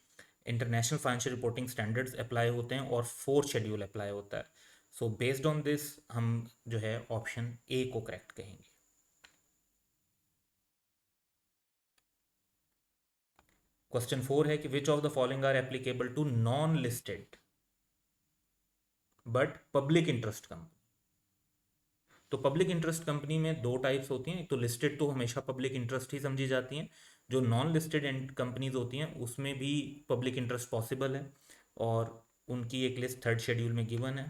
international financial reporting standards apply होते हैं और 4th शेड्यूल अप्लाई होता है। सो बेस्ड ऑन दिस हम जो है ऑप्शन ए को करेक्ट कहेंगे। क्वेश्चन 4 है कि which of the following are applicable to non listed but public interest company. तो पब्लिक इंटरेस्ट कंपनी में दो टाइप्स होती हैं, एक तो लिस्टेड तो हमेशा पब्लिक इंटरेस्ट ही समझी जाती हैं, जो नॉन लिस्टेड कंपनीज होती हैं उसमें भी पब्लिक इंटरेस्ट पॉसिबल है, और उनकी एक लिस्ट थर्ड शेड्यूल में गिवन है,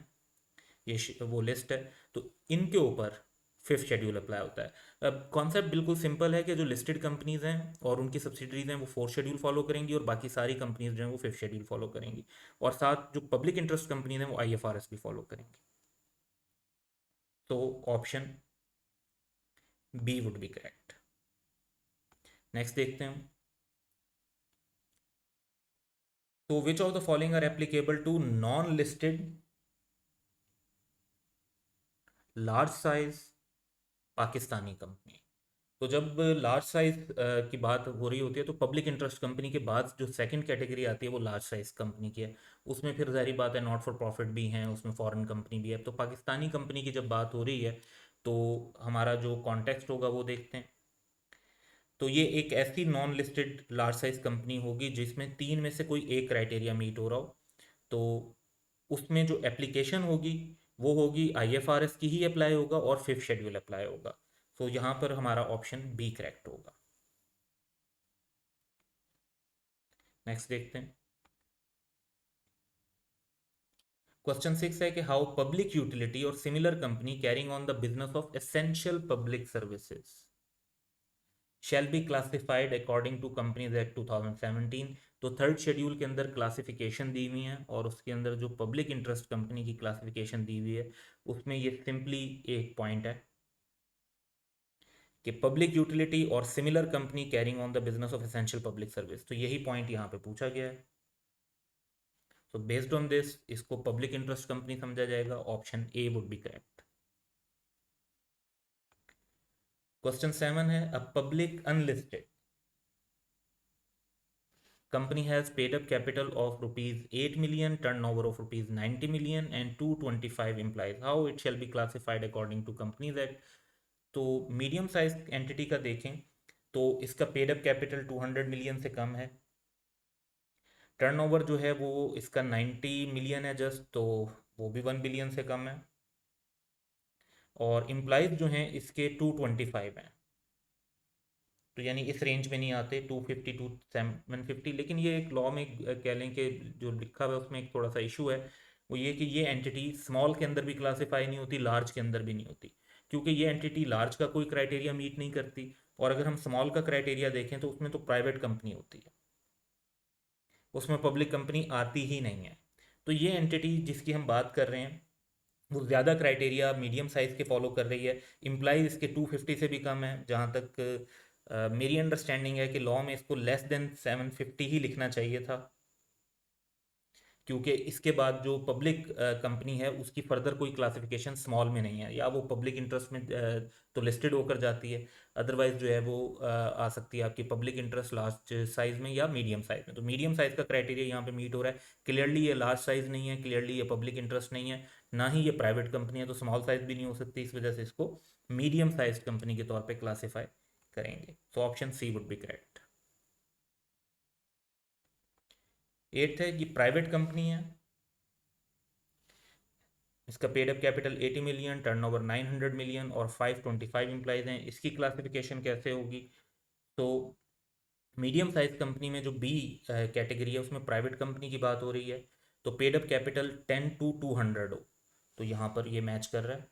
ये वो लिस्ट है। तो इनके ऊपर फिफ्थ शेड्यूल अप्लाई होता है। अब कॉन्सेप्ट बिल्कुल सिंपल है कि जो लिस्टेड कंपनीज हैं और उनकी सब्सिडरीज हैं वो फोर्थ शेड्यूल फॉलो करेंगी, और बाकी सारी कंपनीज जो हैं वो फिफ्थ शेड्यूल फॉलो करेंगी, और साथ जो पब्लिक इंटरेस्ट कंपनीज हैं वो आईएफआरएस भी फॉलो करेंगी। तो option B would be correct. Next देखते हैं। तो which of the following are applicable to non listed large size Pakistani company. तो जब लार्ज साइज की बात हो रही होती है तो पब्लिक इंटरेस्ट कंपनी के बाद जो सेकंड कैटेगरी आती है वो लार्ज साइज कंपनी की है। उसमें फिर जाहिर बात है नॉट फॉर प्रॉफिट भी हैं, उसमें फॉरेन कंपनी भी है। तो पाकिस्तानी कंपनी की जब बात हो रही है तो हमारा जो कॉन्टेक्स्ट होगा वो देखते हैं। तो ये एक ऐसी non listed large size company होगी जिसमें तीन में से कोई एक क्राइटेरिया मीट हो रहा हो। तो उसमें जो एप्लीकेशन होगी वो होगी आईएफआरएस की ही अप्लाई होगा और फिफ्थ शेड्यूल अप्लाई होगा। तो यहाँ पर हमारा ऑप्शन बी करेक्ट होगा। नेक्स्ट देखते हैं। क्वेश्चन 6 है कि हाउ पब्लिक यूटिलिटी और similar company carrying on the business of essential public services shall be classified according to companies act 2017। तो थर्ड शेड्यूल के अंदर क्लासिफिकेशन दी हुई है, और उसके अंदर जो पब्लिक इंटरेस्ट कंपनी की क्लासिफिकेशन दी हुई है उसमें ये सिंपली एक पॉइंट है कि पब्लिक यूटिलिटी और similar company carrying on the business of essential public service. तो यही पॉइंट यहाँ पे पूछा गया है। तो बेस्ड ऑन दिस इसको पब्लिक इंटरेस्ट कंपनी समझा जाएगा। Option A would be correct. Question 7 है a public unlisted company has paid up capital of rupees 8 million, turnover of rupees 90 million and 225 employees. How it shall be classified according to companies act? तो medium size entity का देखें तो इसका paid up capital 200 million से कम है, turnover जो है वो इसका 90 मिलियन है जस्ट, तो वो भी 1 बिलियन से कम है, और एम्प्लॉयज़ जो हैं इसके 225 हैं। तो यानी इस रेंज में नहीं आते 250 टू 750। लेकिन ये एक लॉ में कह लें कि जो लिखा हुआ है उसमें एक थोड़ा सा इशू है, वो ये कि ये एंटिटी स्मॉल के अंदर भी क्लासीफाई नहीं होती, लार्ज के अंदर भी नहीं होती, क्योंकि ये एंटिटी लार्ज का कोई क्राइटेरिया मीट नहीं करती, और अगर हम स्मॉल का क्राइटेरिया देखें तो उसमें तो प्राइवेट कंपनी होती है, उसमें पब्लिक कंपनी आती ही नहीं है। तो ये एंटिटी जिसकी हम बात कर रहे हैं वो ज़्यादा क्राइटेरिया मीडियम साइज़ के फॉलो कर रही है। इम्प्लाइज इसके 250 से भी कम है, जहाँ तक मेरी अंडरस्टैंडिंग है कि लॉ में इसको लेस देन 750 ही लिखना चाहिए था, क्योंकि इसके बाद जो पब्लिक कंपनी है उसकी फर्दर कोई क्लासिफिकेशन स्मॉल में नहीं है, या वो पब्लिक इंटरेस्ट में तो लिस्टेड होकर जाती है, अदरवाइज जो है वो आ सकती है आपकी पब्लिक इंटरेस्ट लार्ज साइज में या मीडियम साइज में। तो मीडियम साइज का क्राइटेरिया यहाँ पे मीट हो रहा है। क्लियरली ये लार्ज साइज नहीं है, क्लियरली ये पब्लिक इंटरेस्ट नहीं है, ना ही ये प्राइवेट कंपनी है, तो स्मॉल साइज भी नहीं हो सकती, इस वजह से इसको मीडियम साइज कंपनी के तौर पर क्लासीफाई करेंगे। तो option C would be correct. Eighth है कि प्राइवेट कंपनी है, इसका paid up capital 80 million, turnover 900 million और 525 एम्प्लॉयज़ हैं। इसकी क्लासिफिकेशन कैसे होगी? तो मीडियम साइज कंपनी में जो बी कैटेगरी है उसमें प्राइवेट कंपनी की बात हो रही है, तो पेड अप कैपिटल 10 टू 200 हो, तो यहाँ पर ये मैच कर रहा है।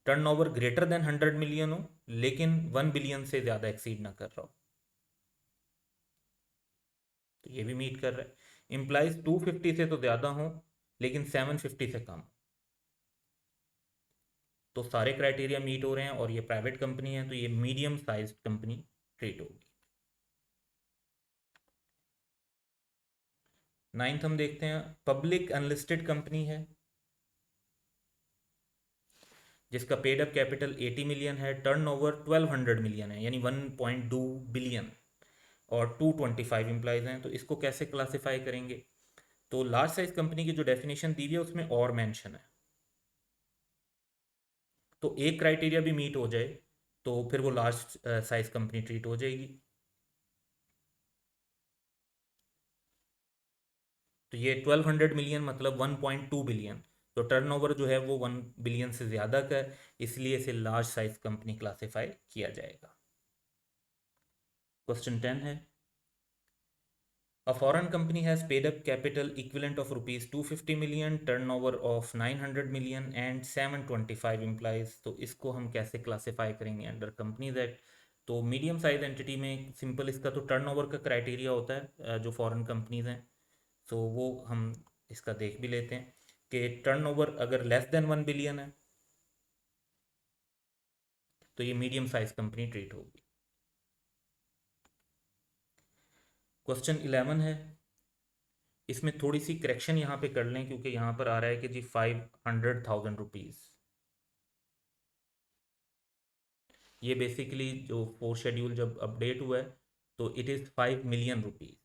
टर्नओवर ग्रेटर देन 100 मिलियन हो लेकिन 1 बिलियन से ज़्यादा एक्सीड ना कर रहा हो, तो ये भी मीट कर रहा है। एम्प्लॉयज़ 250 से तो ज़्यादा हो लेकिन 750 से कम, तो सारे क्राइटेरिया मीट हो रहे हैं और ये प्राइवेट कंपनी है, तो ये मीडियम साइज कंपनी ट्रीट होगी। नाइन्थ हम देखते हैं पब्लिक अनलिस्टेड कंपनी है जिसका पेड अप कैपिटल 80 मिलियन है, टर्नओवर 1200 मिलियन है यानी 1.2 बिलियन, और 225 एम्प्लॉयज़ हैं। तो इसको कैसे क्लासिफाई करेंगे? तो लार्ज साइज कंपनी की जो डेफिनेशन दी हुई है उसमें और मेंशन है, तो एक क्राइटेरिया भी मीट हो जाए तो फिर वो लार्ज साइज कंपनी ट्रीट हो जाएगी। तो ये 1200 मिलियन मतलब 1.2 बिलियन, तो टर्नओवर जो है वो 1 बिलियन से ज़्यादा का है, इसलिए इसे लार्ज साइज कंपनी क्लासिफाई किया जाएगा। क्वेश्चन 10 है, a foreign company has paid up capital equivalent of rupees 250 million, turnover of 900 million and 725 employees। तो इसको हम कैसे क्लासिफाई करेंगे अंडर कंपनीज एक्ट? तो मीडियम साइज एंटिटी में सिंपल इसका तो टर्नओवर का क्राइटेरिया होता है, जो फॉरेन कंपनीज हैं, तो वो हम इसका देख भी लेते हैं कि टर्नओवर अगर लेस देन 1 बिलियन है तो ये मीडियम साइज कंपनी ट्रीट होगी। क्वेश्चन 11 है, इसमें थोड़ी सी करेक्शन यहाँ पे कर लें क्योंकि यहाँ पर आ रहा है कि जी 500,000 रुपीज़, ये बेसिकली जो फोर्थ शेड्यूल जब अपडेट हुआ है तो इट इज़ 5 मिलियन रुपीज़।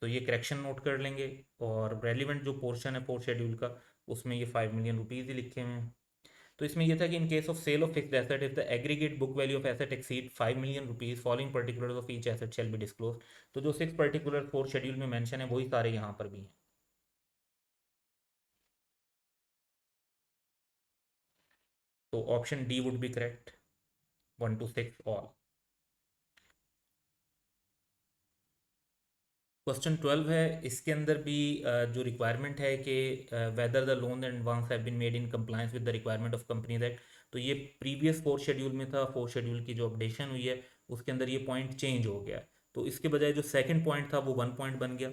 तो ये करेक्शन नोट कर लेंगे, और रेलिवेंट जो पोर्शन है फोर्थ शेड्यूल का उसमें ये 5 मिलियन रुपीज़ ही लिखे हुए हैं। तो इसमें यह था कि in case of sale of fixed asset if the aggregate book value of asset exceed 5 million rupees following particulars of each asset shall be disclose. तो जो 6 पर्टिकुलर फोर्थ शेड्यूल में मेंशन है वही सारे यहाँ पर भी हैं। तो option D would be correct, 1 to 6 all. Question 12 है, इसके अंदर भी जो रिक्वायरमेंट है कि whether the loan and advance have been made in compliance with the requirement of companies act. तो ये प्रीवियस फोर्थ शेड्यूल में था, फोर्थ शेड्यूल की जो अपडेशन हुई है उसके अंदर ये पॉइंट चेंज हो गया, तो इसके बजाय जो सेकंड पॉइंट था वो 1 पॉइंट बन गया।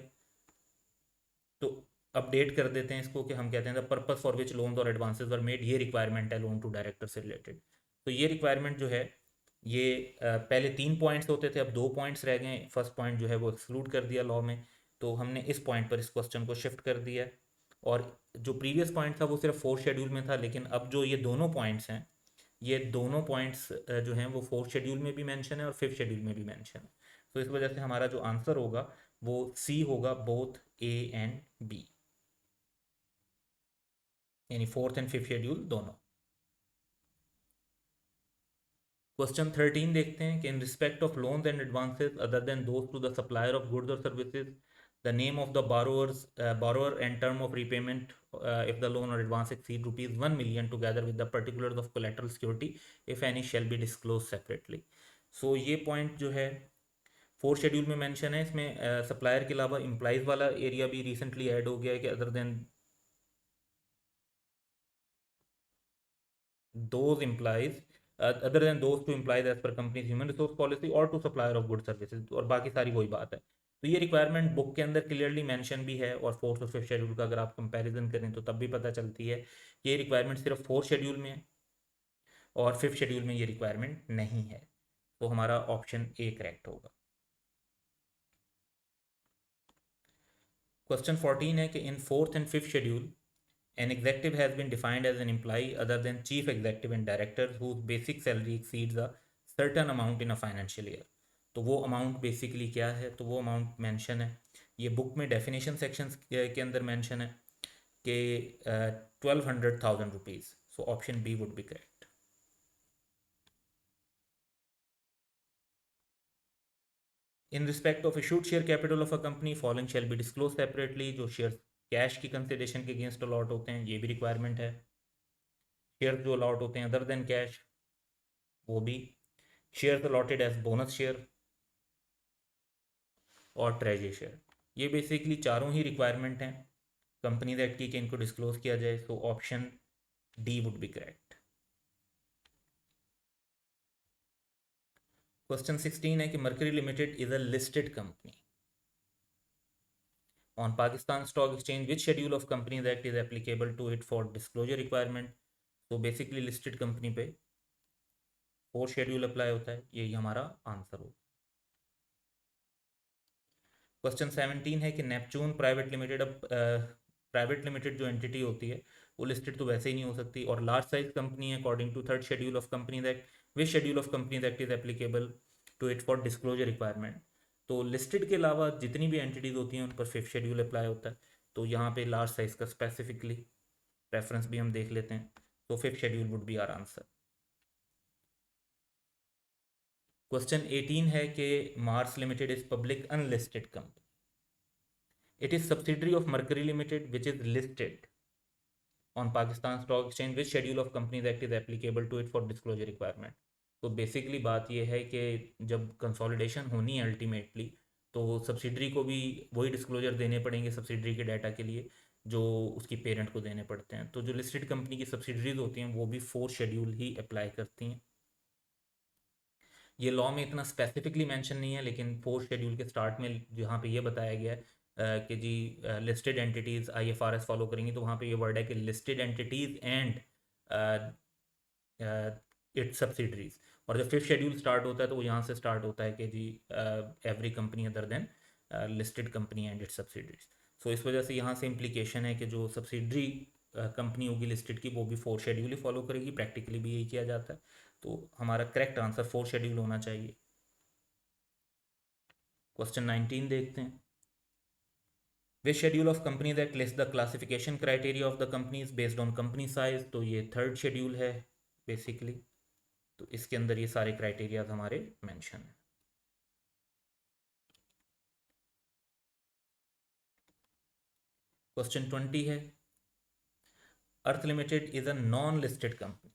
तो अपडेट कर देते हैं इसको कि हम कहते हैं the purpose for which loans और एडवांसेस वर मेड, ये रिक्वायरमेंट है लोन टू डायरेक्टर से रिलेटेड। तो ये रिक्वायरमेंट जो है ये पहले 3 पॉइंट्स होते थे, अब 2 पॉइंट्स रह गए। फर्स्ट पॉइंट जो है वो एक्सक्लूड कर दिया लॉ में, तो हमने इस पॉइंट पर इस क्वेश्चन को शिफ्ट कर दिया। और जो प्रीवियस पॉइंट था वो सिर्फ फोर्थ शेड्यूल में था, लेकिन अब जो ये दोनों पॉइंट्स हैं, ये दोनों पॉइंट्स जो हैं वो फोर्थ शेड्यूल में भी मेंशन है और फिफ्थ शेड्यूल में भी मेंशन है। तो इस वजह से हमारा जो आंसर होगा वो सी होगा, बोथ ए एंड बी, यानी फोर्थ एंड फिफ्थ शेड्यूल दोनों। क्वेश्चन 13 देखते हैं कि in respect of loans and advances other than those to the supplier of goods और services the name of the borrower and term of repayment if the loan or advance exceed rupees 1 million together with the particulars of collateral security if any shall be disclosed separately। सो ये point जो है fourth schedule में mention है, इसमें supplier के अलावा implies वाला area भी रिसेंटली ऐड हो गया है कि other than those implies other than those to implies as per company's human resource policy or to supplier of goods services, और बाकी सारी वही बात है। तो ये रिक्वायरमेंट बुक के अंदर क्लियरली मेंशन भी है, और फोर्थ और फिफ्थ शेड्यूल का अगर आप कंपैरिजन करें तो तब भी पता चलती है कि ये रिक्वायरमेंट सिर्फ फोर्थ शेड्यूल में है और फिफ्थ शेड्यूल में ये रिक्वायरमेंट नहीं है। तो हमारा ऑप्शन ए करेक्ट होगा। क्वेश्चन 14 है कि in fourth and fifth schedule an executive has been defined as an employee other than chief executive and director whose basic salary exceeds a certain amount in a financial year। तो वो amount basically क्या है? तो वो amount mention है, ये book में definition sections के अंदर मेंशन है कि 1200,000 rupees. So option B would be correct. In respect of issued share capital of a company following shall be disclose separately. जो शेयर कैश की कंसिडरेशन के अगेंस्ट अलॉट होते हैं ये भी रिक्वायरमेंट है। शेयर जो अलॉट होते हैं अदर देन कैश वो भी। Share allotted as bonus share और ट्रेजरी शेयर, ये बेसिकली चारों ही रिक्वायरमेंट हैं कंपनीज एक्ट की कि इनको डिस्क्लोज किया जाए। So option D would be correct. Question 16 है कि mercury limited is a listed company on Pakistan stock exchange, which schedule of companies act is applicable to it for disclosure requirement. तो basically listed company पे fourth schedule apply होता है, यही हमारा answer होगा। Question 17 है कि नेपचून प्राइवेट लिमिटेड, अब प्राइवेट लिमिटेड जो एंटिटी होती है वो लिस्टेड तो वैसे ही नहीं हो सकती, और लार्ज साइज कंपनी है according to third schedule of companies act, which schedule of companies act is applicable to it for disclosure requirement. तो लिस्टेड के अलावा जितनी भी एंटिटीज़ होती हैं उन पर फिफ्थ शेड्यूल अप्लाई होता है। तो यहाँ पे लार्ज साइज का स्पेसिफिकली रेफरेंस भी हम देख लेते हैं। तो fifth schedule would be our answer. Question 18 है कि Mars limited is public unlisted company. It is subsidiary of mercury limited which is listed on Pakistan Stock Exchange, which schedule of Companies Act is applicable to it for disclosure requirement। तो basically बात यह है कि जब consolidation होनी है ultimately, तो subsidiary को भी वही डिस्क्लोजर देने पड़ेंगे सब्सिडरी के डाटा के लिए जो उसकी पेरेंट को देने पड़ते हैं। तो जो लिस्टेड कंपनी की सब्सिडरीज होती हैं वो भी फोर्थ शेड्यूल ही अप्लाई करती हैं। ये लॉ में इतना स्पेसिफिकली मेंशन नहीं है, लेकिन फोर्थ शेड्यूल के स्टार्ट में जहाँ पे ये बताया गया है कि जी लिस्टेड एंटिटीज़ IFRS फॉलो करेंगी, तो वहाँ पे ये वर्ड है कि listed entities and its subsidiaries. और जब फिफ्थ शेड्यूल स्टार्ट होता है तो वो यहाँ से स्टार्ट होता है कि G every company other than listed company and its subsidiaries. So इस वजह से यहाँ से इम्प्लीकेशन है कि जो सब्सिडरी कंपनी होगी लिस्टेड की वो भी फोर्थ शेड्यूल ही फॉलो करेगी। प्रैक्टिकली भी यही किया जाता है। तो हमारा करेक्ट आंसर फोर्थ शेड्यूल होना चाहिए। क्वेश्चन 19 देखते हैं। Which schedule of company that list the classification criteria of the companies based on company size. तो ये थर्ड शेड्यूल है बेसिकली। तो इसके अंदर ये सारे क्राइटेरियाज हमारे मेंशन हैं। क्वेश्चन 20 है। Earth limited is a non listed company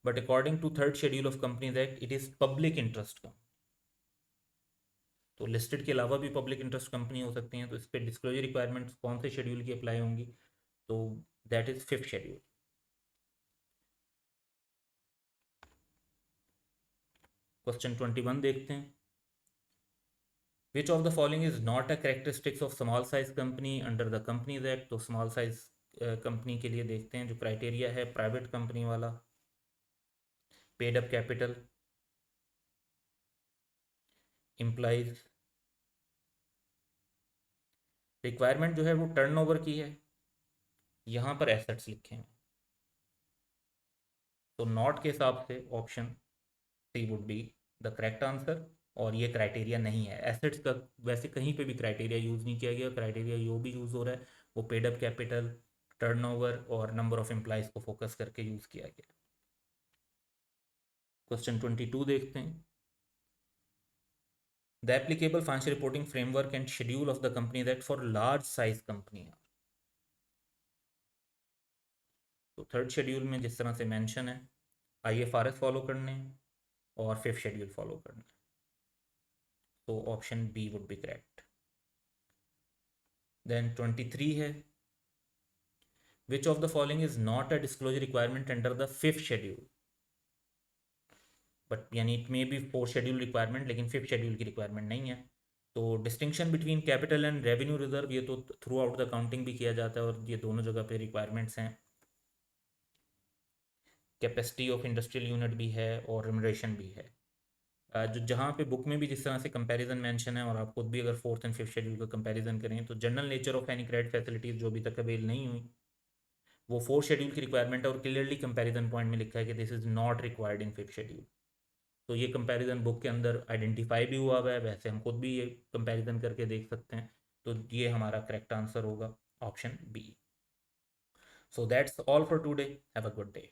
but according to third schedule of companies act it is public interest company. तो लिस्टेड के अलावा भी पब्लिक इंटरेस्ट कंपनी हो सकती हैं। तो इस पर डिस्क्लोजर रिक्वायरमेंट्स कौन से शेड्यूल की अप्लाई होंगी? तो that is fifth schedule. Question 21 देखते हैं। विच of the following is not a characteristics of small size company under the companies act. तो स्मॉल साइज कंपनी के लिए देखते हैं जो क्राइटेरिया है प्राइवेट कंपनी वाला, paid up capital, implies, requirement जो है वो टर्नओवर की है, यहाँ पर एसेट्स लिखे हैं। तो नॉट के हिसाब से option C would be the correct answer. और ये क्राइटेरिया नहीं है एसेट्स का, वैसे कहीं पे भी क्राइटेरिया यूज़ नहीं किया गया। क्राइटेरिया जो भी यूज़ हो रहा है वो पेड अप कैपिटल, टर्नओवर और नंबर ऑफ एम्प्लॉयज़ को फोकस करके यूज़ किया गया। क्वेश्चन 22 देखते हैं। The applicable financial reporting framework and schedule of the company that for large size company. तो थर्ड शेड्यूल में जिस तरह से मेंशन है IFRS फॉलो करने और फिफ्थ शेड्यूल फॉलो करने। तो option B would be correct. Then 23 है। Which of the following is not a disclosure requirement under the fifth schedule. But यानी it may be fourth schedule requirement लेकिन fifth schedule की requirement नहीं है। तो distinction between capital and revenue reserve ये तो through out the accounting भी किया जाता है और ये दोनों जगह पे रिक्वायरमेंट्स हैं। कैपेसिटी ऑफ इंडस्ट्रियल यूनिट भी है और रिमरेशन भी है। जो जहाँ पे बुक में भी जिस तरह से कंपैरिजन मेंशन है और आप खुद भी अगर फोर्थ एंड फिफ्थ शेड्यूल का कंपैरिजन करें तो general nature of any credit facilities जो अभी तक अवेल नहीं हुई वो फोर्थ शेड्यूल की रिक्वायरमेंट है और क्लियरली कंपैरिजन पॉइंट में लिखा है कि this is not required in fifth schedule. तो ये कंपैरिजन बुक के अंदर आइडेंटिफाई भी हुआ हुआ है, वैसे हम खुद भी ये कंपैरिजन करके देख सकते हैं। तो ये हमारा करेक्ट आंसर होगा option B. So that's all for today. Have a good day.